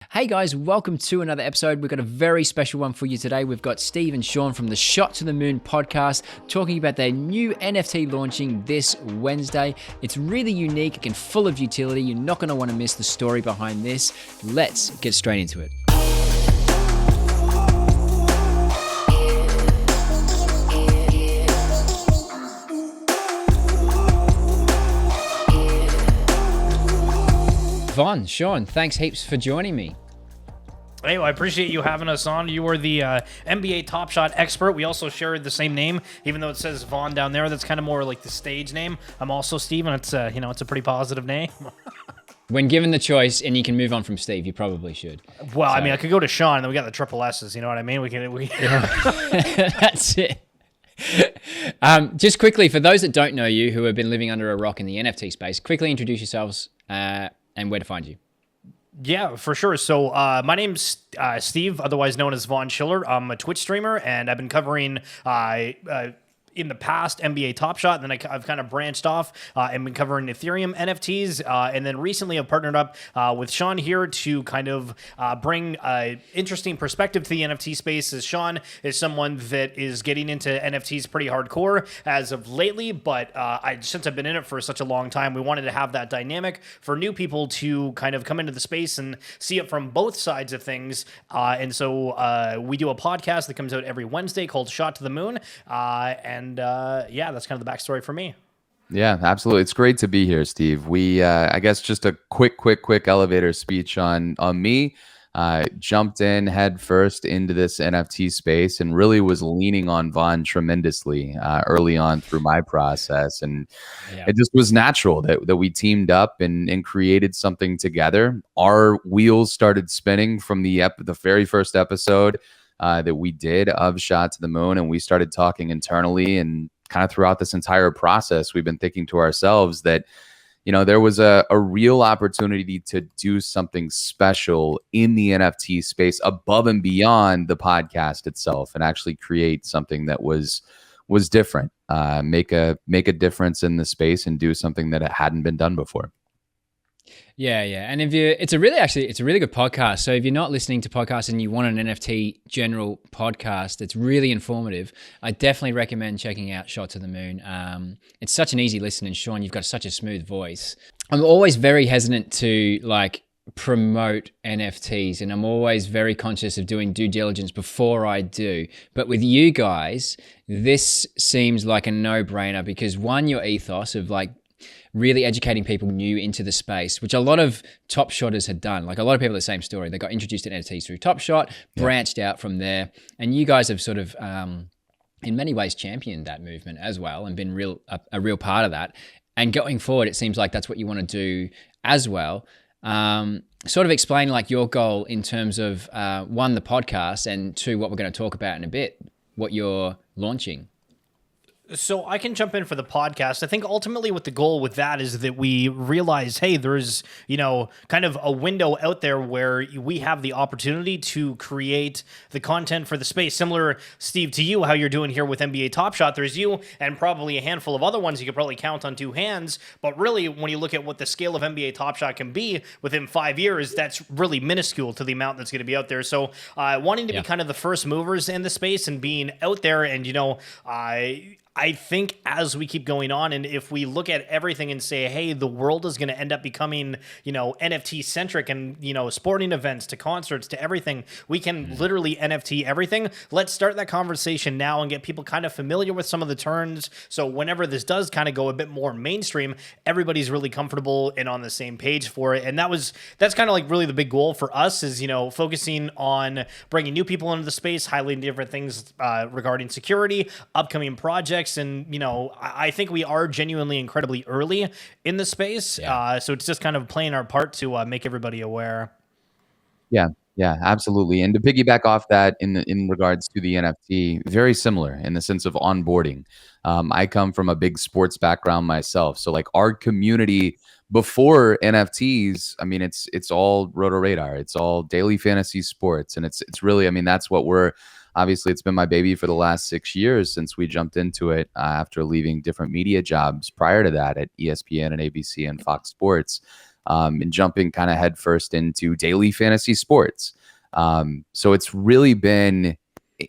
Hey guys, welcome to another episode. We've got a very special one for you today. We've got Steve and Sean from the Shot to the Moon podcast talking about their new NFT launching this Wednesday. It's really unique and full of utility. You're not going to want to miss the story behind this. Let's get straight into it. Vaughn, Sean, thanks heaps for joining me. Hey, well, I appreciate you having us on. You were the NBA Top Shot expert. We also shared the same name, even though it says Vaughn down there. That's kind of more like the stage name. I'm also Steve, and it's it's a pretty positive name. When given the choice and you can move on from Steve, you probably should. Well, I mean, I could go to Sean, and then we got the triple S's. You know what I mean? That's it. Just quickly, for those that don't know you, who have been living under a rock in the NFT space, quickly introduce yourselves and where to find you. Yeah, for sure. So my name's Steve, otherwise known as Vaughn Schiller. I'm a Twitch streamer, and I've been covering in the past NBA Top Shot, and then I've kind of branched off and been covering Ethereum NFTs, and then recently I've partnered up with Sean here to kind of bring interesting perspective to the NFT space, as Sean is someone that is getting into NFTs pretty hardcore as of lately, but since I've been in it for such a long time, we wanted to have that dynamic for new people to kind of come into the space and see it from both sides of things, and so we do a podcast that comes out every Wednesday called Shot to the Moon, and that's kind of the backstory for me. Yeah, absolutely. It's great to be here, Steve. We, I guess, just a quick elevator speech on me. Jumped in head first into this NFT space and really was leaning on Vaughn tremendously early on through my process, and it just was natural that we teamed up and created something together. Our wheels started spinning from the very first episode that we did of Shot to the Moon, and we started talking internally, and kind of throughout this entire process, we've been thinking to ourselves that, there was a real opportunity to do something special in the NFT space above and beyond the podcast itself, and actually create something that was different, make a difference in the space and do something that hadn't been done before. Yeah. And it's a really good podcast. So if you're not listening to podcasts and you want an NFT general podcast, it's really informative. I definitely recommend checking out Shot to the Moon. It's such an easy listen, and Sean, you've got such a smooth voice. I'm always very hesitant to promote NFTs, and I'm always very conscious of doing due diligence before I do. But with you guys, this seems like a no-brainer because one, your ethos of really educating people new into the space, which a lot of top shotters had done. Like a lot of people, the same story. They got introduced to NFTs through Top Shot, branched out from there. And you guys have sort of, in many ways, championed that movement as well and been a real part of that. And going forward, it seems like that's what you want to do as well. Sort of explain your goal in terms of, one, the podcast, and two, what we're going to talk about in a bit, what you're launching. So I can jump in for the podcast. I think ultimately what the goal with that is that we realize, hey, there's, kind of a window out there where we have the opportunity to create the content for the space. Similar, Steve, to you, how you're doing here with NBA Top Shot. There's you and probably a handful of other ones you could probably count on two hands. But really, when you look at what the scale of NBA Top Shot can be within 5 years, that's really minuscule to the amount that's going to be out there. So wanting to be kind of the first movers in the space and being out there and, I think as we keep going on, and if we look at everything and say, hey, the world is going to end up becoming, NFT centric, and, sporting events to concerts to everything, we can literally NFT everything. Let's start that conversation now and get people kind of familiar with some of the terms. So whenever this does kind of go a bit more mainstream, everybody's really comfortable and on the same page for it. And that's kind of really the big goal for us is, focusing on bringing new people into the space, highlighting different things regarding security, upcoming projects. And, I think we are genuinely incredibly early in the space. Yeah. So it's just kind of playing our part to make everybody aware. Yeah, absolutely. And to piggyback off that in regards to the NFT, very similar in the sense of onboarding. I come from a big sports background myself. So our community before NFTs, I mean, it's all Roto Radar. It's all daily fantasy sports. And it's really, I mean, that's what obviously it's been my baby for the last 6 years since we jumped into it after leaving different media jobs prior to that at ESPN and ABC and Fox Sports. and jumping kind of headfirst into daily fantasy sports. So it's really been,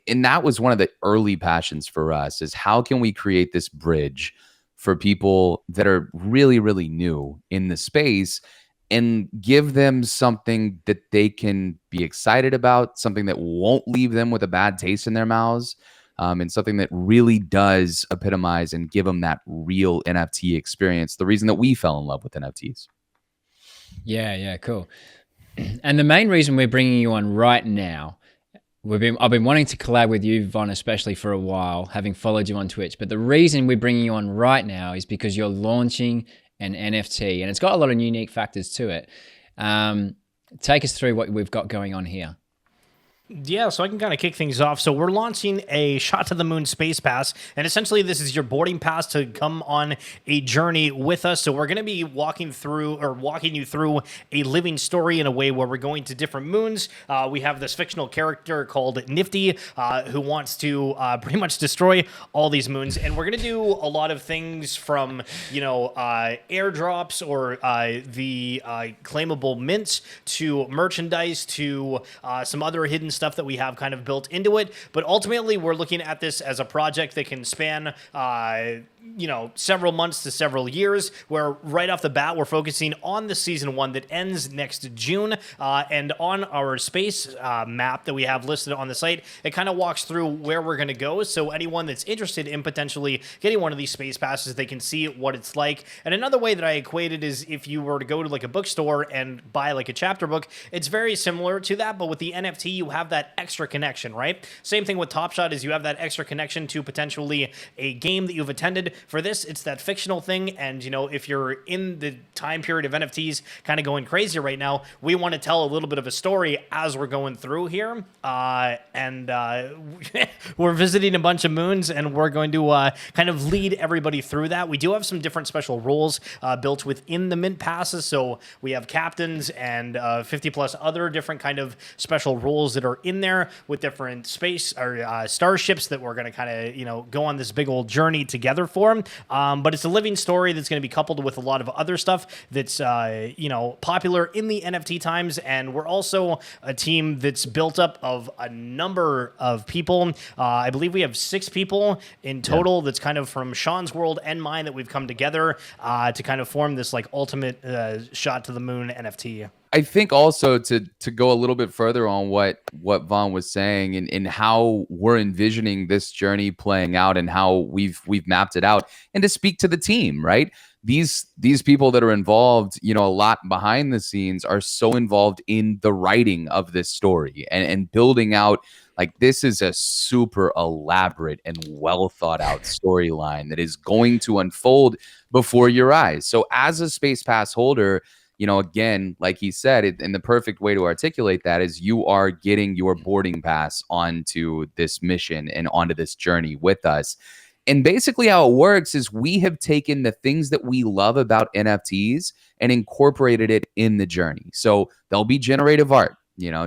and that was one of the early passions for us, is how can we create this bridge for people that are really, really new in the space and give them something that they can be excited about, something that won't leave them with a bad taste in their mouths, and something that really does epitomize and give them that real NFT experience. The reason that we fell in love with NFTs. Yeah, cool. And the main reason we're bringing you on right now, I've been wanting to collab with you, Von, especially for a while, having followed you on Twitch. But the reason we're bringing you on right now is because you're launching an NFT, and it's got a lot of unique factors to it. Take us through what we've got going on here. Yeah, so I can kind of kick things off. So we're launching a Shot to the Moon Space Pass, and essentially this is your boarding pass to come on a journey with us. So we're going to be walking you through a living story in a way where we're going to different moons. We have this fictional character called Nifty who wants to pretty much destroy all these moons, and we're going to do a lot of things from, airdrops or the claimable mints to merchandise to some other hidden stuff that we have kind of built into it. But ultimately, we're looking at this as a project that can span several months to several years, where right off the bat, we're focusing on the season 1 that ends next June. And on our space map that we have listed on the site, it kind of walks through where we're going to go. So anyone that's interested in potentially getting one of these space passes, they can see what it's like. And another way that I equate it is if you were to go to like a bookstore and buy like a chapter book, it's very similar to that. But with the NFT, you have that extra connection, right? Same thing with Top Shot is you have that extra connection to potentially a game that you've attended. For this, it's that fictional thing, and if you're in the time period of NFTs kind of going crazy right now, we want to tell a little bit of a story as we're going through here, and we're visiting a bunch of moons, and we're going to kind of lead everybody through that. We do have some different special rules built within the mint passes, so we have captains and 50 plus other different kind of special rules that are in there with different space or starships that we're going to kind of go on this big old journey together for. But it's a living story that's going to be coupled with a lot of other stuff that's popular in the NFT times. And we're also a team that's built up of a number of people. I believe we have 6 people in total. That's kind of from Sean's world and mine that we've come together to kind of form this like ultimate Shot to the Moon NFT. I think also to go a little bit further on what Vaughn was saying and how we're envisioning this journey playing out and how we've mapped it out, and to speak to the team, right? These people that are involved, a lot behind the scenes, are so involved in the writing of this story and building out. Like, this is a super elaborate and well thought out storyline that is going to unfold before your eyes. So as a Space Pass holder, again, like he said, and the perfect way to articulate that is you are getting your boarding pass onto this mission and onto this journey with us. And basically how it works is we have taken the things that we love about NFTs and incorporated it in the journey. So there'll be generative art.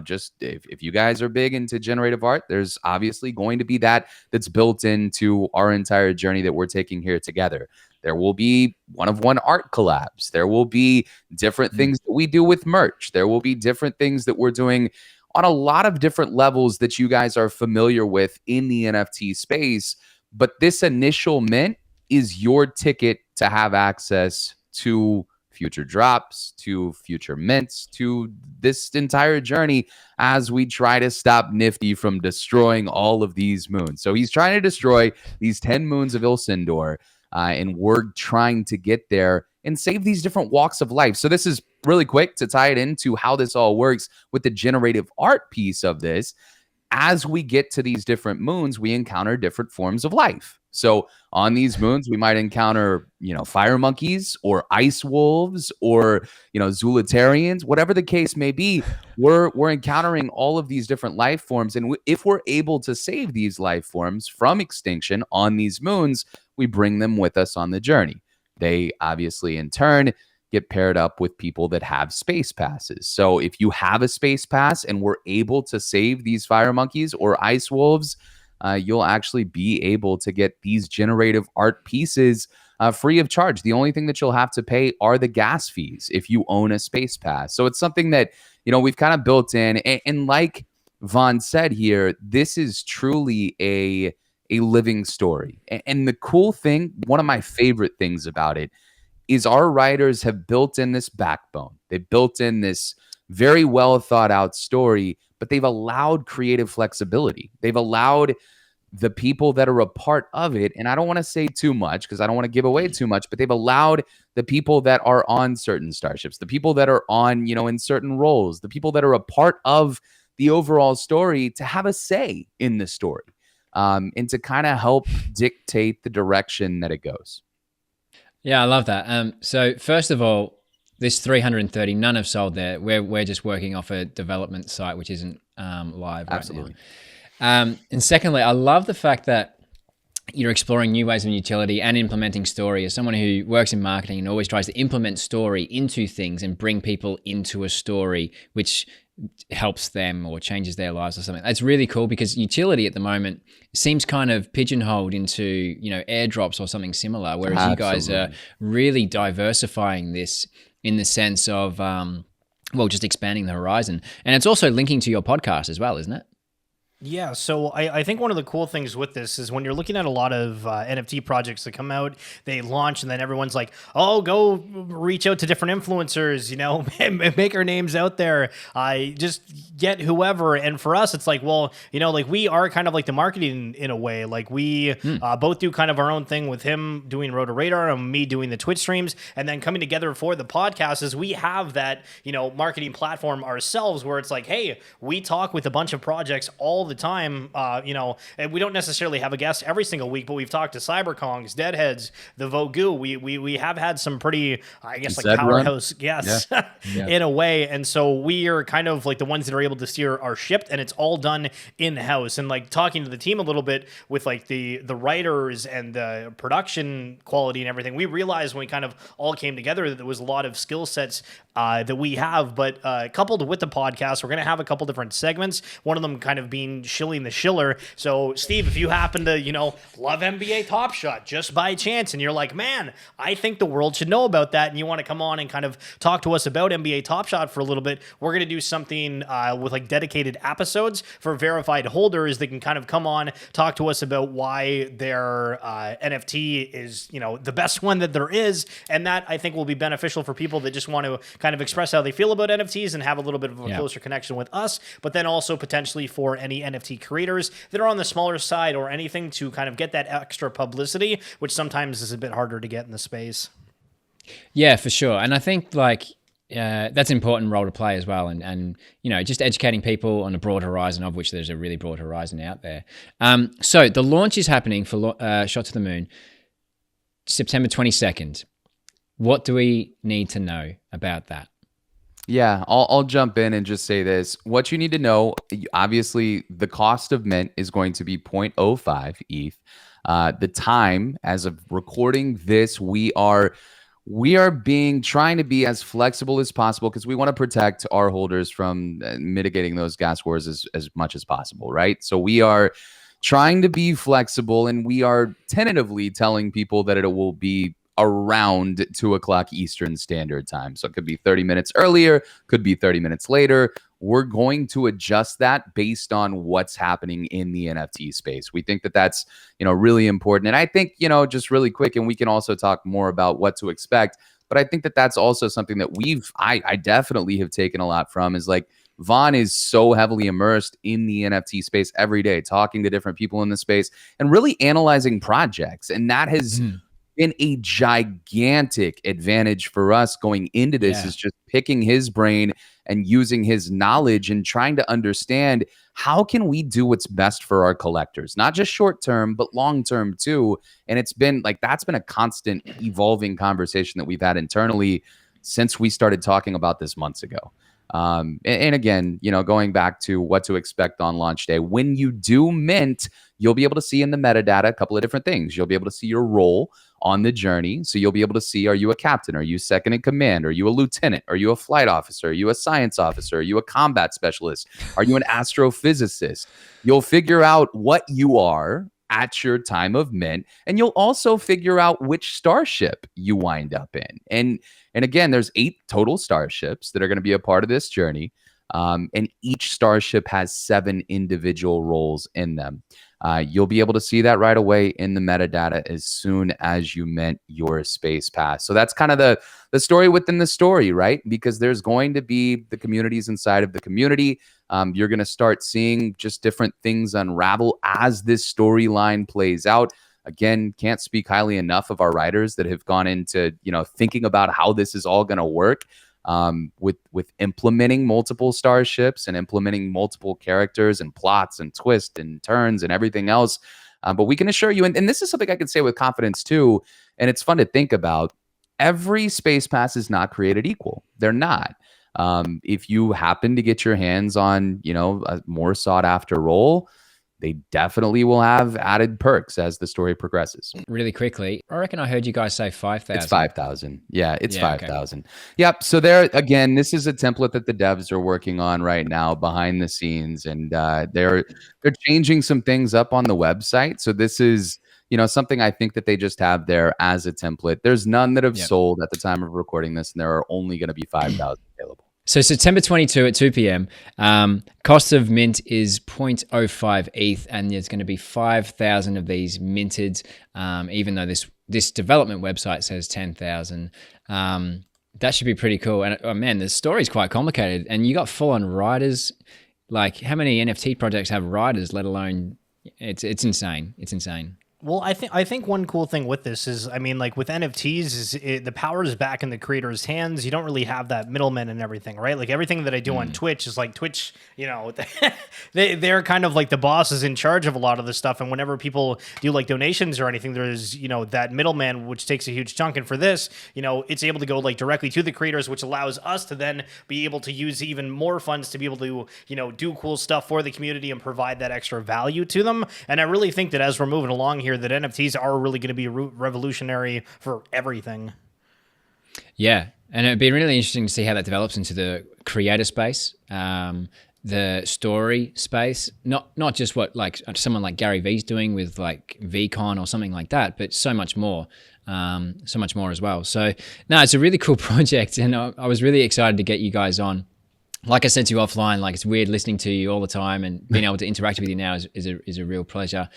Just if you guys are big into generative art, there's obviously going to be that's built into our entire journey that we're taking here together. There will be one-of-one art collabs. There will be different things that we do with merch. There will be different things that we're doing on a lot of different levels that you guys are familiar with in the NFT space. But this initial mint is your ticket to have access to future drops, to future mints, to this entire journey as we try to stop Nifty from destroying all of these moons. So he's trying to destroy these 10 moons of Ilsindor, and we're trying to get there and save these different walks of life. So this is really quick to tie it into how this all works with the generative art piece of this. As we get to these different moons, we encounter different forms of life. So on these moons, we might encounter, fire monkeys or ice wolves or, Zulitarians, whatever the case may be. We're encountering all of these different life forms. And if we're able to save these life forms from extinction on these moons, we bring them with us on the journey. They obviously, in turn, get paired up with people that have space passes. So if you have a space pass and we're able to save these fire monkeys or ice wolves, you'll actually be able to get these generative art pieces free of charge. The only thing that you'll have to pay are the gas fees if you own a space pass. So it's something that, we've kind of built in. And like Vaughn said here, this is truly a living story. And the cool thing, one of my favorite things about it, is our writers have built in this backbone. They've built in this very well thought out story, but they've allowed creative flexibility. They've allowed the people that are a part of it, and I don't want to say too much because I don't want to give away too much, but they've allowed the people that are on certain starships, the people that are on, in certain roles, the people that are a part of the overall story to have a say in the story, and to kind of help dictate the direction that it goes. Yeah, I love that. So first of all, this 330, none have sold there. We're just working off a development site which isn't live right Absolutely. now. And secondly, I love the fact that you're exploring new ways of utility and implementing story. As someone who works in marketing and always tries to implement story into things and bring people into a story which helps them or changes their lives or something. That's really cool because utility at the moment seems kind of pigeonholed into, airdrops or something similar, whereas you guys are really diversifying this in the sense of, just expanding the horizon. And it's also linking to your podcast as well, isn't it? Yeah, so I think one of the cool things with this is when you're looking at a lot of NFT projects that come out, they launch, and then everyone's like, "Oh, go reach out to different influencers, make our names out there. Just get whoever." And for us, it's like, well, like we are kind of like the marketing in a way. Like we both do kind of our own thing, with him doing Roto Radar and me doing the Twitch streams, and then coming together for the podcast is we have that marketing platform ourselves where it's like, hey, we talk with a bunch of projects all the time, and we don't necessarily have a guest every single week, but we've talked to CyberKongs, Deadheads, the Vogu. We have had some pretty, I guess, like powerhouse guests in a way, and so we are kind of like the ones that are able to steer our ship, and it's all done in house. And like talking to the team a little bit with like the writers and the production quality and everything, we realized when we kind of all came together that there was a lot of skill sets that we have, but coupled with the podcast, we're going to have a couple different segments. One of them kind of being shilling the shiller. So, Steve, if you happen to, love NBA Top Shot just by chance, and you're like, man, I think the world should know about that, and you want to come on and kind of talk to us about NBA Top Shot for a little bit, we're going to do something with like dedicated episodes for verified holders that can kind of come on, talk to us about why their NFT is, the best one that there is, and that I think will be beneficial for people that just want to kind of express how they feel about NFTs and have a little bit of a closer connection with us, but then also potentially for any NFT creators that are on the smaller side or anything to kind of get that extra publicity, which sometimes is a bit harder to get in the space. Yeah, for sure. And I think like that's an important role to play as well. And just educating people on a broad horizon, of which there's a really broad horizon out there. So the launch is happening for Shot to the Moon, September 22nd. What do we need to know about that? Yeah, I'll jump in and just say this. What you need to know, obviously, the cost of mint is going to be 0.05 ETH. The time, as of recording this, we are trying to be as flexible as possible because we want to protect our holders from mitigating those gas wars as much as possible, right? So we are trying to be flexible, and we are tentatively telling people that it will be around 2:00 Eastern Standard Time. So it could be 30 minutes earlier, could be 30 minutes later. We're going to adjust that based on what's happening in the NFT space. We think that that's, really important. And I think, just really quick, and we can also talk more about what to expect, but I think that that's also something that I definitely have taken a lot from, is like, Vaughn is so heavily immersed in the NFT space every day, talking to different people in the space and really analyzing projects. And that has been a gigantic advantage for us going into this, is just picking his brain and using his knowledge and trying to understand how can we do what's best for our collectors, not just short term, but long term too. And it's been like, that's been a constant evolving conversation that we've had internally since we started talking about this months ago. And again, going back to what to expect on launch day, when you do mint, you'll be able to see in the metadata a couple of different things. You'll be able to see your role on the journey. So you'll be able to see, are you a captain? Are you second in command? Are you a lieutenant? Are you a flight officer? Are you a science officer? Are you a combat specialist? Are you an astrophysicist? You'll figure out what you are at your time of mint, and you'll also figure out which starship you wind up in. And again, there's 8 total starships that are going to be a part of this journey. And each starship has 7 individual roles in them. You'll be able to see that right away in the metadata as soon as you mint your space pass. So that's kind of the story within the story, right? Because there's going to be the communities inside of the community. You're going to start seeing just different things unravel as this storyline plays out. Again, can't speak highly enough of our writers that have gone into, thinking about how this is all going to work. With implementing multiple starships and implementing multiple characters and plots and twists and turns and everything else. But we can assure you, and this is something I can say with confidence too, and it's fun to think about, every space pass is not created equal. They're not. If you happen to get your hands on, a more sought after role, they definitely will have added perks as the story progresses. Really quickly, I reckon I heard you guys say 5,000. It's 5,000. Yeah, it's Yeah, 5,000. Okay. Yep. So there again, this is a template that the devs are working on right now behind the scenes, and they're changing some things up on the website. So this is something I think that they just have there as a template. There's none that have sold at the time of recording this, and there are only going to be 5,000 available. So September 22 at 2 p.m. Cost of mint is 0.05 ETH, and there's going to be 5,000 of these minted, even though this development website says 10,000. That should be pretty cool. And oh man, the story's quite complicated, and you got full-on riders. Like, how many NFT projects have riders, let alone... It's insane. It's insane. Well, I think one cool thing with this is, I mean, like with NFTs, the power is back in the creator's hands. You don't really have that middleman and everything, right? Like everything that I do on Twitch is like Twitch, they're kind of like the bosses in charge of a lot of this stuff. And whenever people do like donations or anything, there's, that middleman, which takes a huge chunk. And for this, it's able to go like directly to the creators, which allows us to then be able to use even more funds to be able to, do cool stuff for the community and provide that extra value to them. And I really think that as we're moving along here, that NFTs are really going to be revolutionary for everything. Yeah, and it'd be really interesting to see how that develops into the creator space, the story space, not just what like someone like Gary Vee's doing with like VCon or something like that, but so much more as well. So no, it's a really cool project, and I was really excited to get you guys on. Like I said to you offline, like it's weird listening to you all the time, and being able to interact with you now is a real pleasure.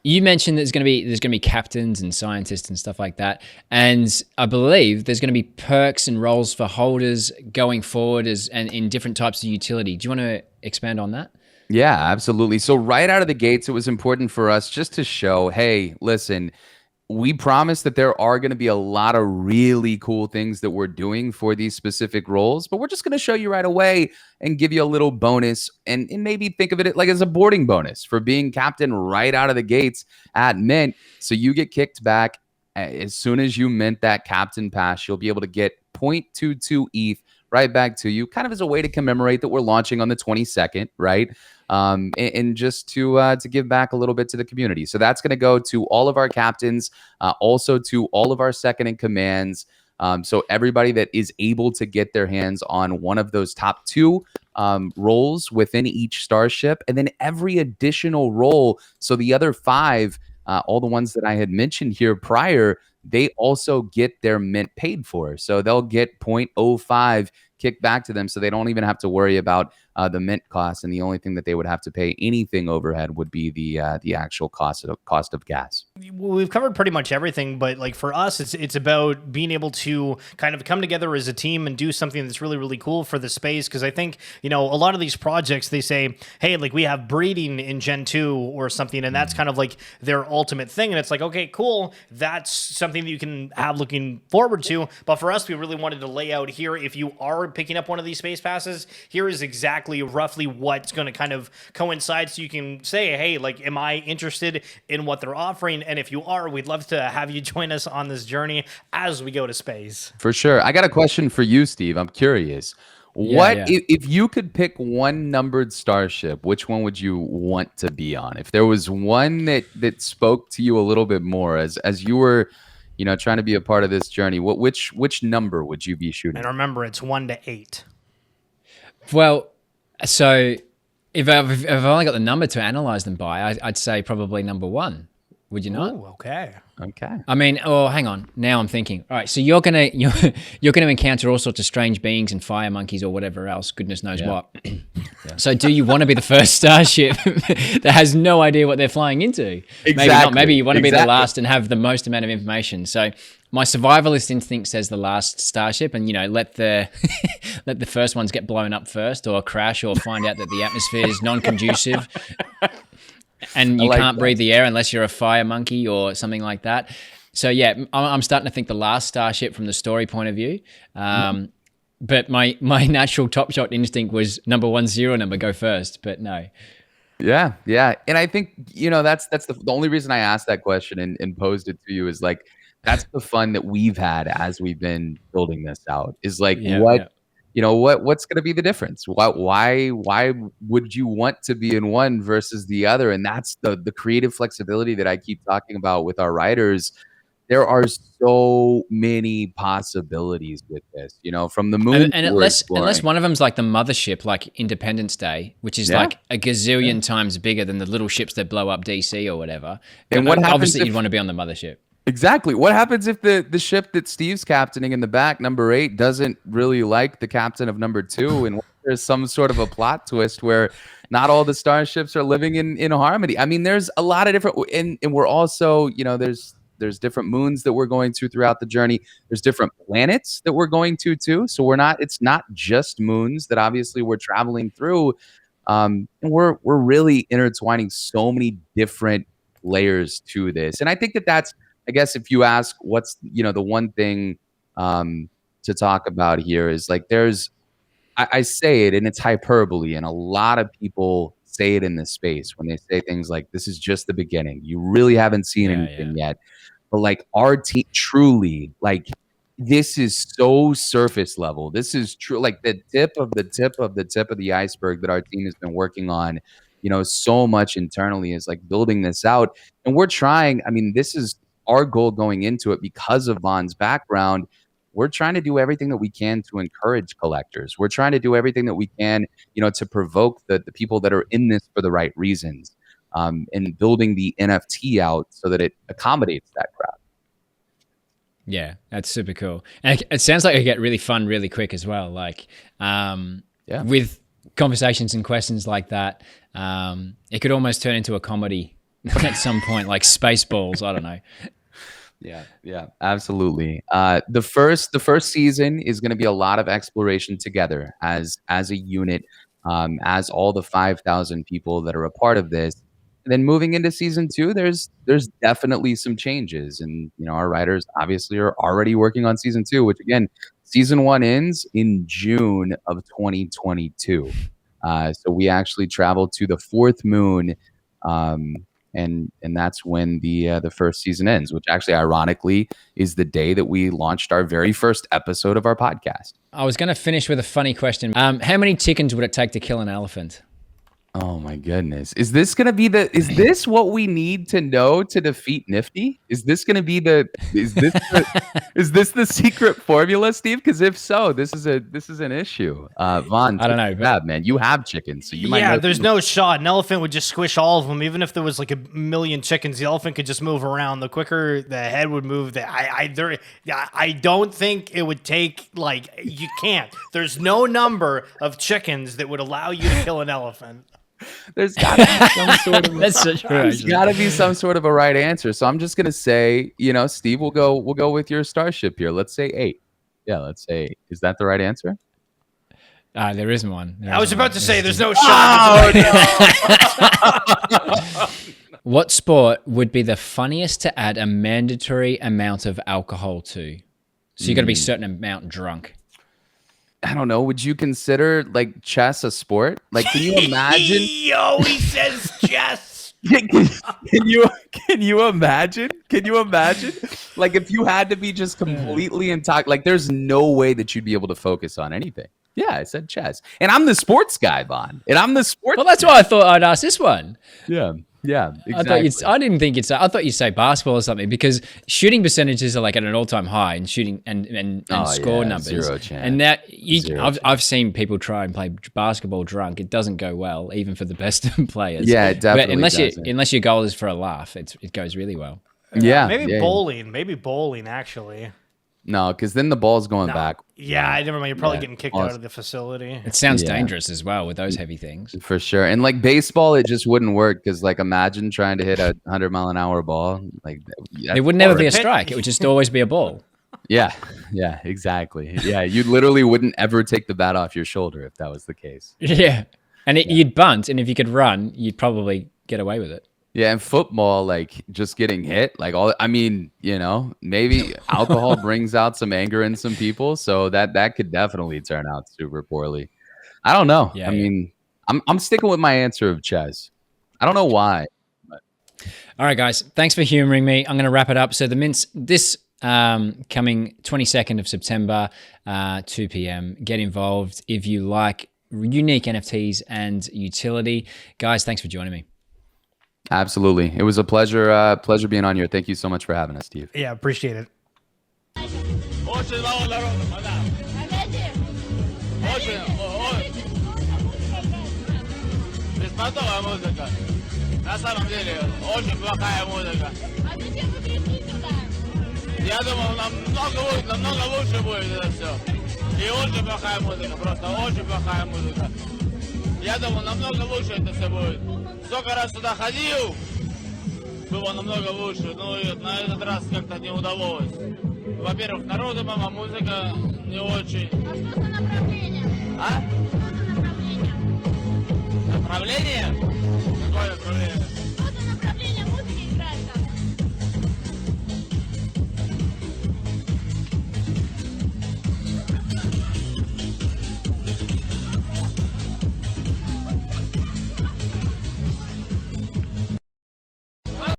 You mentioned there's going to be captains and scientists and stuff like that, and I believe there's going to be perks and roles for holders going forward and in different types of utility. Do you want to expand on that? Yeah, absolutely. So right out of the gates, it was important for us just to show, hey, listen, we promise that there are going to be a lot of really cool things that we're doing for these specific roles, but we're just going to show you right away and give you a little bonus and maybe think of it like as a boarding bonus for being captain right out of the gates at mint. So you get kicked back as soon as you mint that captain pass. You'll be able to get 0.22 ETH right back to you, kind of as a way to commemorate that we're launching on the 22nd, right? And just to give back a little bit to the community. So that's going to go to all of our captains, also to all of our second in commands. So everybody that is able to get their hands on one of those top 2 roles within each starship, and then every additional role. So the other 5, all the ones that I had mentioned here prior, they also get their mint paid for. So they'll get 0.05 kicked back to them, so they don't even have to worry about the mint cost. And the only thing that they would have to pay anything overhead would be the actual cost of gas. We've covered pretty much everything, but like for us, it's about being able to kind of come together as a team and do something that's really, really cool for the space. Because I think, a lot of these projects, they say, hey, like we have breeding in Gen 2 or something, and that's kind of like their ultimate thing. And it's like, okay, cool. That's something that you can have looking forward to. But for us, we really wanted to lay out here, if you are picking up one of these space passes, here is exactly roughly what's going to kind of coincide, so you can say, hey, like, am I interested in what they're offering? And if you are, we'd love to have you join us on this journey as we go to space. For sure. I got a question for you, Steve. I'm curious. If you could pick one numbered starship, which one would you want to be on? If there was one that spoke to you a little bit more as you were, trying to be a part of this journey, which number would you be shooting? And remember, it's 1 to 8. Well, so if I've only got the number to analyze them by, I'd say probably number 1. Would you not? Ooh, okay. Okay. I mean, oh, hang on. Now I'm thinking. All right, so you're gonna encounter all sorts of strange beings and fire monkeys or whatever else. Goodness knows what. So, do you want to be the first starship that has no idea what they're flying into? Maybe not. Maybe you want to be the last and have the most amount of information. So, my survivalist instinct says the last starship, and let the let the first ones get blown up first, or crash, or find out that the atmosphere is non-conducive. And you can't breathe the air unless you're a fire monkey or something like that. So yeah, I'm starting to think the last starship from the story point of view. But my natural top shot instinct was number 10 number, go first. But no. Yeah, yeah, and I think that's the only reason I asked that question and posed it to you is like that's the fun that we've had as we've been building this out. Is like what's going to be the difference? Why would you want to be in one versus the other? And that's the creative flexibility that I keep talking about with our writers. There are so many possibilities with this, from the moon. And unless one of them's like the mothership, like Independence Day, which is like a gazillion times bigger than the little ships that blow up DC or whatever. And obviously you'd want to be on the mothership. Exactly. What happens if the ship that Steve's captaining in the back, number 8, doesn't really like the captain of number 2, and there's some sort of a plot twist where not all the starships are living in harmony? I mean, there's a lot of different, and we're also, there's different moons that we're going to throughout the journey. There's different planets that we're going to too. So it's not just moons that obviously we're traveling through. And we're really intertwining so many different layers to this. And I think that's, I guess if you ask what's, the one thing to talk about here is like I say it and it's hyperbole, and a lot of people say it in this space when they say things like, this is just the beginning. You really haven't seen anything yet. But like our team truly, like this is so surface level. This is true, like the tip of the tip of the tip of the iceberg that our team has been working on, so much internally is like building this out. And we're trying, I mean, this is our goal going into it because of Vaughn's background. We're trying to do everything that we can to encourage collectors. We're trying to do everything that we can, to provoke the people that are in this for the right reasons, and building the NFT out so that it accommodates that crowd. Yeah, that's super cool. And it sounds like it get really fun really quick as well. Like with conversations and questions like that, it could almost turn into a comedy at some point, like Spaceballs. I don't know. Yeah, absolutely. The first season is going to be a lot of exploration together as a unit, as all the 5,000 people that are a part of this. And then moving into season 2, there's definitely some changes, and our writers obviously are already working on season 2, which again, season 1 ends in June of 2022. So we actually travel to the 4th moon. And that's when the first season ends, which actually ironically is the day that we launched our very first episode of our podcast. I was going to finish with a funny question. How many chickens would it take to kill an elephant? Oh my goodness. Is this what we need to know to defeat Nifty? Is this going to be is this the secret formula, Steve? Because if so, this is an issue. Vaughn, I don't know, man, you have chickens, so you might know. There's no shot. An elephant would just squish all of them. Even if there was like 1 million chickens, the elephant could just move around. The quicker the head would move, I don't think it would take, like, you can't. There's no number of chickens that would allow you to kill an elephant. There's got to be some sort of there's got to be some sort of a right answer. So I'm just gonna say, Steve, we'll go with your starship here. Let's say 8. Yeah, let's say 8. Is that the right answer? There isn't one. I was about to say there's no shot. What sport would be the funniest to add a mandatory amount of alcohol to? So you got to be a certain amount drunk. I don't know. Would you consider like chess a sport? Like, can you imagine? He says chess. Can you imagine? Can you imagine? Like, if you had to be just completely intoxicated, like, there's no way that you'd be able to focus on anything. Yeah, I said chess, and I'm the sports guy, Vaughn, and I'm the sports. Well, that's why I thought I'd ask this one. Yeah. Yeah, exactly. I didn't think I thought you'd say basketball or something, because shooting percentages are like at an all-time high in shooting and score numbers. Zero chance. And that Zero I've seen people try and play basketball drunk. It doesn't go well, even for the best players. Yeah, it definitely But unless your goal is for a laugh, it goes really well. Yeah, Maybe bowling actually. No, because then the ball's going back. Yeah, never mind. You're probably getting kicked out of the facility. It sounds dangerous as well with those heavy things. For sure. And like baseball, it just wouldn't work, because like imagine trying to hit a 100-mile-an-hour ball. Like It would never be a strike. It would just always be a ball. Yeah, exactly. Yeah, you literally wouldn't ever take the bat off your shoulder if that was the case. Yeah. And you'd bunt, and if you could run, you'd probably get away with it. Yeah, and football, like just getting hit, like maybe alcohol brings out some anger in some people, so that could definitely turn out super poorly. I don't know. Yeah, I'm sticking with my answer of chess. I don't know why. All right, guys, thanks for humoring me. I'm going to wrap it up. So the mints this coming 22nd of September, 2 p.m. Get involved if you like unique NFTs and utility. Guys, thanks for joining me. Absolutely. It was a pleasure being on here. Thank you so much for having us, Steve. Yeah, appreciate it. Беспонтовая музыка. На самом деле, очень плохая музыка. Я думал, намного лучше будет это все. И очень плохая музыка, просто очень плохая музыка. Я думал, намного лучше это все будет. Сколько раз сюда ходил, было намного лучше, но на этот раз как-то не удалось. Во-первых, народу мама, музыка не очень. А что за направление? А? Что за направление? Направление? Какое направление?